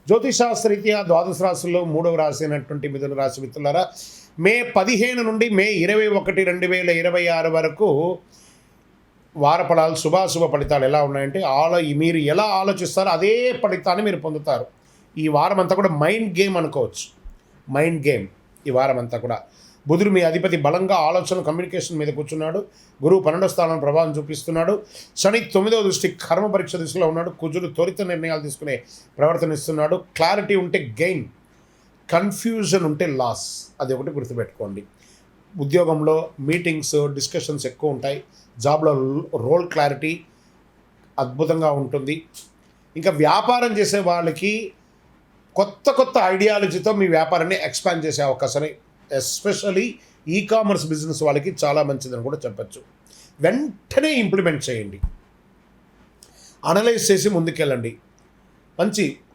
జ్యోతిషాస్త్రరీత్యా ద్వాదశ రాశుల్లో 3వ రాశి అయినటువంటి మిథున రాశి మిత్రులారా, మే 15 నుండి మే 21, 2026 వరకు వార ఫలాలు శుభాశుభ ఫలితాలు ఎలా ఉన్నాయంటే మీరు ఎలా ఆలోచిస్తారో అదే ఫలితాన్ని మీరు పొందుతారు. ఈ వారం అంతా కూడా మైండ్ గేమ్ అనుకోవచ్చు. మైండ్ గేమ్ ఈ వారం అంతా కూడా. బుధుడు మీ అధిపతి బలంగా ఆలోచన కమ్యూనికేషన్ మీద కూర్చున్నాడు. గురువు 12వ స్థానం ప్రభావం చూపిస్తున్నాడు. శని 9వ దృష్టి కర్మ పరీక్ష దిశలో ఉన్నాడు. కుజుడు త్వరిత నిర్ణయాలు తీసుకునే ప్రవర్తన ఇస్తున్నాడు. క్లారిటీ ఉంటే గెయిన్, కన్ఫ్యూజన్ ఉంటే లాస్. అది ఒకటి గుర్తుపెట్టుకోండి. ఉద్యోగంలో మీటింగ్స్, డిస్కషన్స్ ఎక్కువ ఉంటాయి. జాబ్లో రోల్ క్లారిటీ అద్భుతంగా ఉంటుంది. ఇంకా వ్యాపారం చేసే వాళ్ళకి కొత్త కొత్త ఐడియాలజీతో మీ వ్యాపారాన్ని ఎక్స్పాండ్ చేసే అవకాశాన్ని, ఎస్పెషలీ ఈ-కామర్స్ బిజినెస్ వాళ్ళకి చాలా మంచిదని కూడా చెప్పచ్చు. వెంటనే ఇంప్లిమెంట్ చేయండి, అనలైజ్ చేసి ముందుకెళ్ళండి.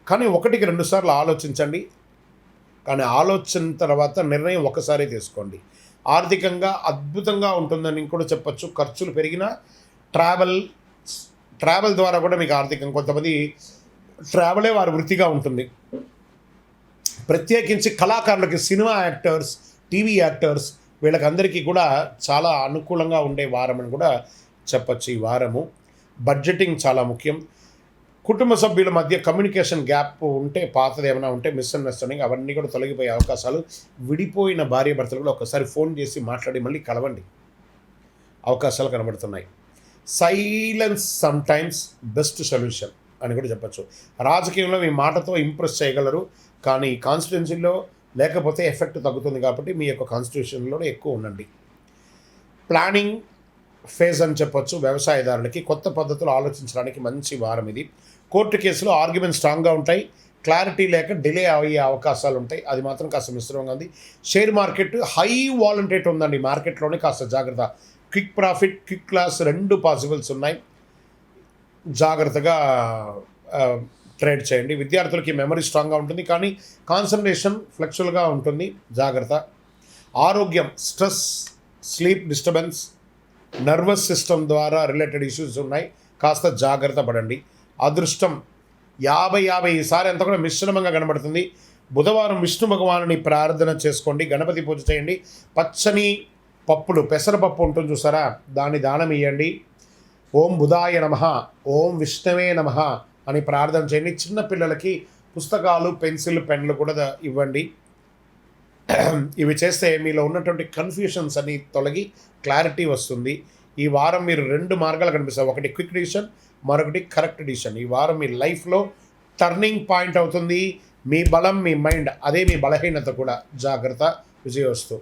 కానీ 1-2 సార్లు ఆలోచించండి. కానీ ఆలోచన తర్వాత నిర్ణయం ఒకసారి తీసుకోండి. ఆర్థికంగా అద్భుతంగా ఉంటుందని కూడా చెప్పచ్చు. ఖర్చులు పెరిగినా ట్రావెల్ ద్వారా కూడా మీకు ఆర్థికంగా, కొంతమంది ట్రావెలే వారి వృత్తిగా ఉంటుంది. ప్రత్యేకించి కళాకారులకి, సినిమా యాక్టర్స్, టీవీ యాక్టర్స్, వీళ్ళకందరికీ కూడా చాలా అనుకూలంగా ఉండే వారం అని కూడా చెప్పచ్చు. ఈ వారము బడ్జెటింగ్ చాలా ముఖ్యం. కుటుంబ సభ్యుల మధ్య కమ్యూనికేషన్ గ్యాప్ ఉంటే, పాతది ఏమైనా ఉంటే మిస్అండర్స్టాండింగ్, అవన్నీ కూడా తొలగిపోయే అవకాశాలు. విడిపోయిన భార్యాభర్తలు కూడా ఒకసారి ఫోన్ చేసి మాట్లాడి మళ్ళీ కలవండి, అవకాశాలు కనబడుతున్నాయి. సైలెన్స్ సమ్టైమ్స్ బెస్ట్ సొల్యూషన్ అని కూడా చెప్పచ్చు. రాజకీయంలో మీ మాటతో ఇంప్రెస్ చేయగలరు, కానీ కాన్స్టిట్యున్సీలో లేకపోతే ఎఫెక్ట్ తగ్గుతుంది. కాబట్టి మీ యొక్క కాన్స్టిట్యూషన్లోనే ఎక్కువ ఉండండి. ప్లానింగ్ ఫేజ్ అని చెప్పొచ్చు. వ్యవసాయదారులకి కొత్త పద్ధతులు ఆలోచించడానికి మంచి వారం ఇది. కోర్టు కేసులో ఆర్గ్యుమెంట్ స్ట్రాంగ్గా ఉంటాయి. క్లారిటీ లేక డిలే అయ్యే అవకాశాలు ఉంటాయి. అది మాత్రం కాస్త మిశ్రమంగా ఉంది. షేర్ మార్కెట్ హై వాలంటేట్ ఉందండి. మార్కెట్లోనే కాస్త జాగ్రత్త. Quick profit, quick loss 2 possibles ఉన్నాయి. జాగ్రత్తగా ట్రేడ్ చేయండి. విద్యార్థులకి మెమరీ స్ట్రాంగ్గా ఉంటుంది, కానీ కాన్సన్ట్రేషన్ ఫ్లెక్చువల్గా ఉంటుంది. జాగ్రత్త. ఆరోగ్యం, stress, sleep disturbance, nervous system ద్వారా రిలేటెడ్ ఇష్యూస్ ఉన్నాయి. కాస్త జాగ్రత్త పడండి. అదృష్టం 50-50 ఈసారి అంతా కూడా మిశ్రమంగా కనబడుతుంది. బుధవారం విష్ణు భగవానుని ప్రార్థన చేసుకోండి. గణపతి పూజ చేయండి. పచ్చని పప్పులు, పెసరపప్పు ఉంటుంది చూసారా, దాన్ని దానం ఇవ్వండి. ఓం బుధాయ నమః, ఓం విష్ణవే నమః అని ప్రార్థన చేయండి. చిన్నపిల్లలకి పుస్తకాలు, పెన్సిల్, పెన్లు కూడా ఇవ్వండి. ఇవి చేస్తే మీలో ఉన్నటువంటి కన్ఫ్యూషన్స్ అన్ని తొలగి క్లారిటీ వస్తుంది. ఈ వారం మీరు 2 మార్గాలు కనిపిస్తాయి. ఒకటి క్విక్ డిసిషన్, మరొకటి కరెక్ట్ డిసిషన్. ఈ వారం మీ లైఫ్లో టర్నింగ్ పాయింట్ అవుతుంది. మీ బలం, మీ మైండ్, అదే మీ బలహీనత కూడా. జాగ్రత్త. విజయోస్తు.